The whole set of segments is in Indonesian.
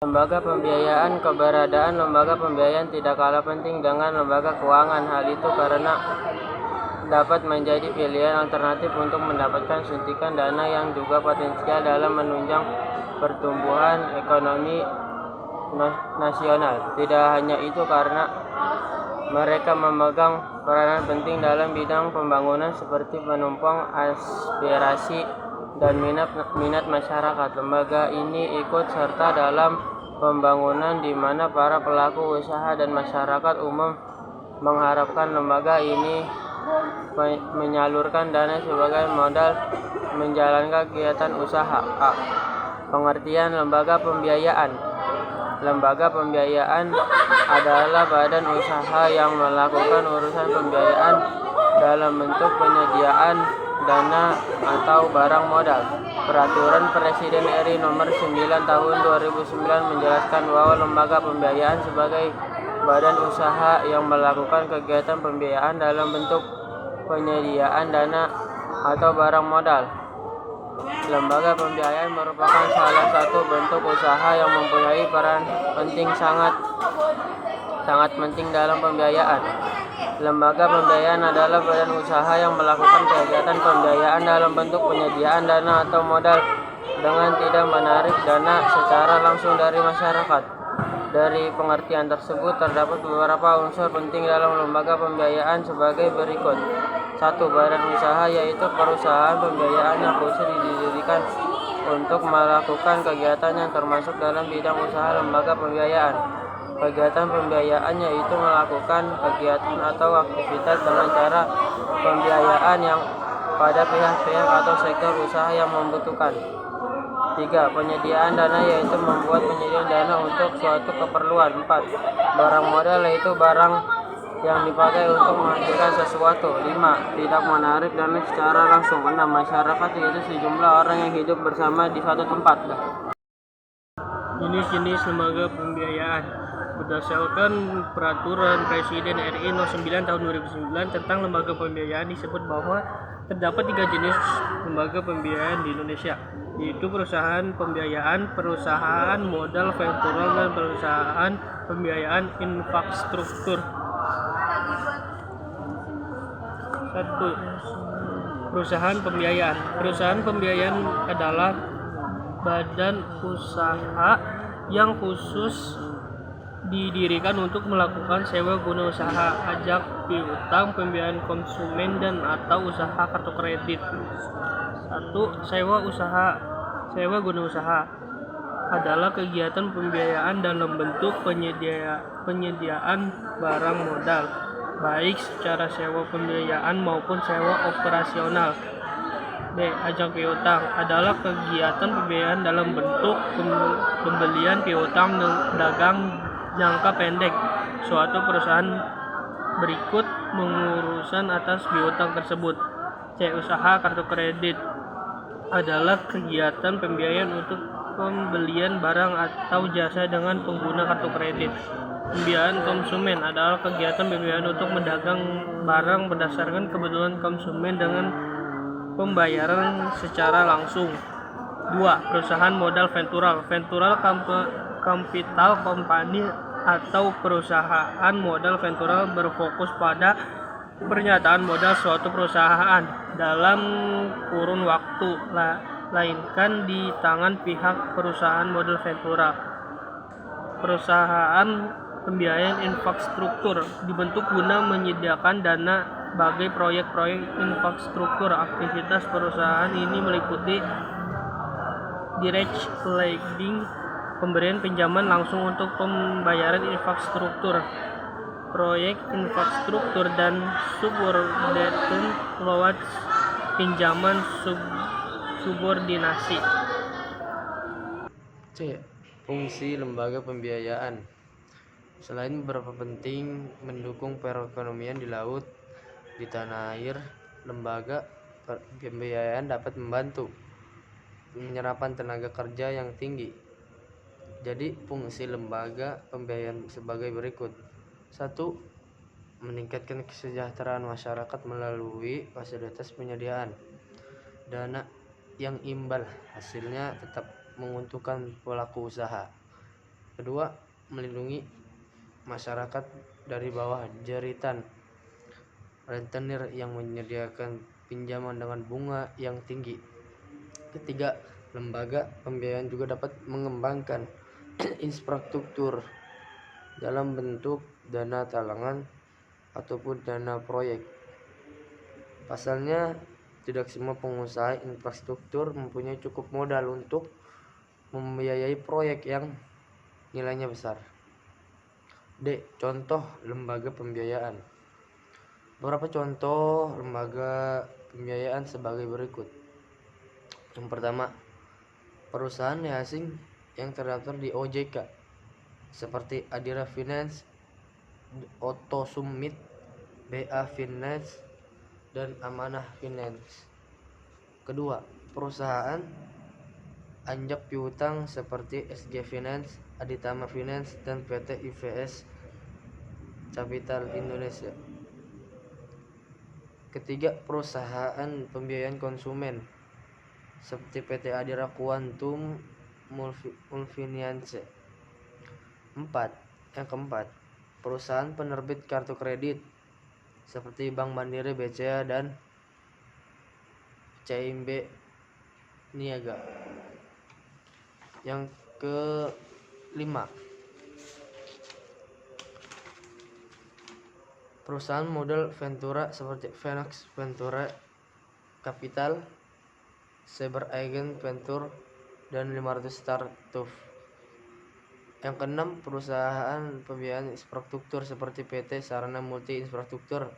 Lembaga pembiayaan. Keberadaan lembaga pembiayaan tidak kalah penting dengan lembaga keuangan. Hal itu karena dapat menjadi pilihan alternatif untuk mendapatkan suntikan dana yang juga potensial dalam menunjang pertumbuhan ekonomi nasional. Tidak hanya itu, karena mereka memegang peranan penting dalam bidang pembangunan seperti menumpang aspirasi dan minat masyarakat. Lembaga ini ikut serta dalam pembangunan di mana para pelaku usaha dan masyarakat umum mengharapkan lembaga ini menyalurkan dana sebagai modal menjalankan kegiatan usaha. Pengertian lembaga pembiayaan. Lembaga pembiayaan adalah badan usaha yang melakukan urusan pembiayaan dalam bentuk penyediaan dana atau barang modal. Peraturan Presiden RI Nomor 9 Tahun 2009 menjelaskan bahwa lembaga pembiayaan sebagai badan usaha yang melakukan kegiatan pembiayaan dalam bentuk penyediaan dana atau barang modal. Lembaga pembiayaan merupakan salah satu bentuk usaha yang mempunyai peran penting sangat penting dalam pembiayaan. Lembaga pembiayaan adalah badan usaha yang melakukan kegiatan pembiayaan dalam bentuk penyediaan dana atau modal dengan tidak menarik dana secara langsung dari masyarakat. Dari pengertian tersebut terdapat beberapa unsur penting dalam lembaga pembiayaan sebagai berikut. 1. Badan usaha, yaitu perusahaan pembiayaan yang khusus didirikan untuk melakukan kegiatan yang termasuk dalam bidang usaha lembaga pembiayaan. Kegiatan pembiayaan yaitu melakukan kegiatan atau aktivitas dengan cara pembiayaan yang pada pihak-pihak atau sektor usaha yang membutuhkan. 3. Penyediaan dana, yaitu membuat penyediaan dana untuk suatu keperluan. 4. Barang modal, yaitu barang yang dipakai untuk menghasilkan sesuatu. 5. Tidak menarik dana secara langsung. 6. Masyarakat, yaitu sejumlah orang yang hidup bersama di suatu tempat. Jenis-jenis lembaga pembiayaan. Berdasarkan Peraturan Presiden RI Nomor 9 Tahun 2009 tentang lembaga pembiayaan, disebut bahwa terdapat 3 jenis lembaga pembiayaan di Indonesia, yaitu perusahaan pembiayaan, perusahaan modal ventural, dan perusahaan pembiayaan infrastruktur. 1. Perusahaan pembiayaan. Perusahaan pembiayaan adalah badan usaha yang khusus didirikan untuk melakukan sewa guna usaha, ajak piutang, pembiayaan konsumen, dan atau usaha kartu kredit. 1. Sewa guna usaha adalah kegiatan pembiayaan dalam bentuk penyediaan barang modal, baik secara sewa pembiayaan maupun sewa operasional. B. Ajak piutang adalah kegiatan pembiayaan dalam bentuk pembelian piutang dagang jangka pendek. Suatu perusahaan berikut mengurusan atas piutang tersebut. C. Usaha kartu kredit adalah kegiatan pembiayaan untuk pembelian barang atau jasa dengan pengguna kartu kredit. Pembiayaan konsumen adalah kegiatan pembiayaan untuk mendagang barang berdasarkan kebutuhan konsumen dengan pembayaran secara langsung. 2. Perusahaan modal ventural. Ventural capital company atau perusahaan modal ventural berfokus pada pernyataan modal suatu perusahaan dalam kurun waktu, melainkan di tangan pihak perusahaan modal ventural. Perusahaan pembiayaan infrastruktur dibentuk guna menyediakan dana bagi proyek-proyek infrastruktur. Aktivitas perusahaan ini meliputi direct lending, pemberian pinjaman langsung untuk pembayaran infrastruktur, proyek infrastruktur, dan subordination loans, pinjaman subordinasi. C. Fungsi lembaga pembiayaan. Selain beberapa penting mendukung perekonomian di laut, di tanah air, lembaga pembiayaan dapat membantu penyerapan tenaga kerja yang tinggi. Jadi fungsi lembaga pembiayaan sebagai berikut. 1. Meningkatkan kesejahteraan masyarakat melalui fasilitas penyediaan dana yang imbal, hasilnya tetap menguntungkan pelaku usaha. Kedua, melindungi masyarakat dari bawah jeritan rentenir yang menyediakan pinjaman dengan bunga yang tinggi. Ketiga, lembaga pembiayaan juga dapat mengembangkan infrastruktur dalam bentuk dana talangan ataupun dana proyek. Pasalnya, tidak semua pengusaha infrastruktur mempunyai cukup modal untuk membiayai proyek yang nilainya besar. D. Contoh lembaga pembiayaan. Beberapa contoh lembaga pembiayaan sebagai berikut. Yang pertama, perusahaan asing yang terdaftar di OJK seperti Adira Finance, Otto Summit, BA Finance, dan Amanah Finance. Kedua, perusahaan anjak piutang seperti SG Finance, Aditama Finance, dan PT IVS Capital Indonesia. Ketiga, perusahaan pembiayaan konsumen seperti PT Adira Quantum Multifinance. Yang keempat, perusahaan penerbit kartu kredit seperti Bank Mandiri, BCA, dan CIMB Niaga. Yang kelima, perusahaan modal Ventura seperti Phoenix Ventura Capital, Cyber-Agent Venture, dan 500 Startup. Yang keenam, perusahaan pembiayaan infrastruktur seperti PT Sarana Multi Infrastruktur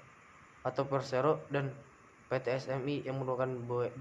atau Persero dan PT SMI yang merupakan BUMN.